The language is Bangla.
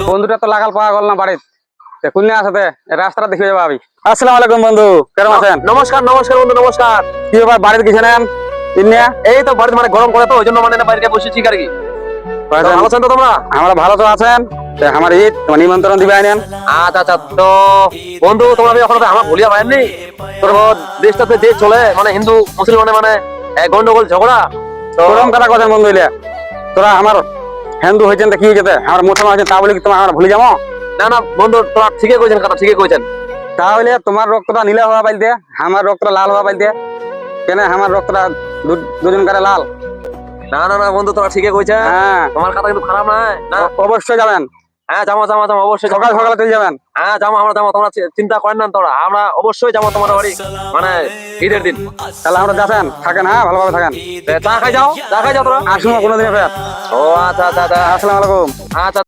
বন্ধুটা তো লাগাল পাওয়া গেল না বাড়িতে কোন আছে রাস্তাটা দেখে যাবো আমি। আসসালামু আলাইকুম বন্ধু, কেমন আছেন? নমস্কার নমস্কার বন্ধু নমস্কার। কি ব্যাপার বাড়িতে কিছু নেন? এই তো বাড়িতে মানে গরম করে তো ওই জন্য মানে বাড়িতে বসেছি আর কি। ভালো আছেন তো তোমরা? আমরা ভালো তো আছেন। আমার ঈদ নিমন্ত্রণ দিবে আইনেন। আচ্ছা আচ্ছা, তো বন্ধু তোমরা এখন আমার ভুলিয়া পাইনি। তোর দেশটাতে যে চলে মানে হিন্দু মুসলমানে মানে গন্ডগোল ঝগড়া তো গরম কাটা কথা বন্ধু হইলে তোরা আমার হিন্দু হয়েছেন কি হয়েছে আমার মুসলমান হয়েছেন তা বলে কি তোমার আমরা ভুলে যাবো? না না বন্ধু তোরা ঠিকই কইছেন, কথা ঠিকই কইছেন। তাহলে তোমার রক্তটা নীলা হওয়া পাইতে, আমার রক্তটা লাল হওয়া পাইতে কেন? আমার রক্তটা দুজন করে লাল। না না না বন্ধু তোরা ঠিকই কইছেন, হ্যাঁ তোমার কথা কিন্তু খারাপ না। না অবশ্যই যাবেন, হ্যাঁ যাবো যাবো যাবো অবশ্যই সকাল সকালে চলে যাবেন। হ্যাঁ যাবো আমরা যাবো, তোমরা চিন্তা করেন না, তোরা আমরা অবশ্যই যাবো তোমার বাড়ি মানে ঈদের দিন। তাহলে আমরা যাচ্ছেন থাকেন, হ্যাঁ ভালোভাবে থাকেন। চা খাই যাও, চা খাই যাও তোরা। আসুন কোনোদিন ফের। ও আচ্ছা আচ্ছা আচ্ছা আসসালামু আলাইকুম। আচ্ছা।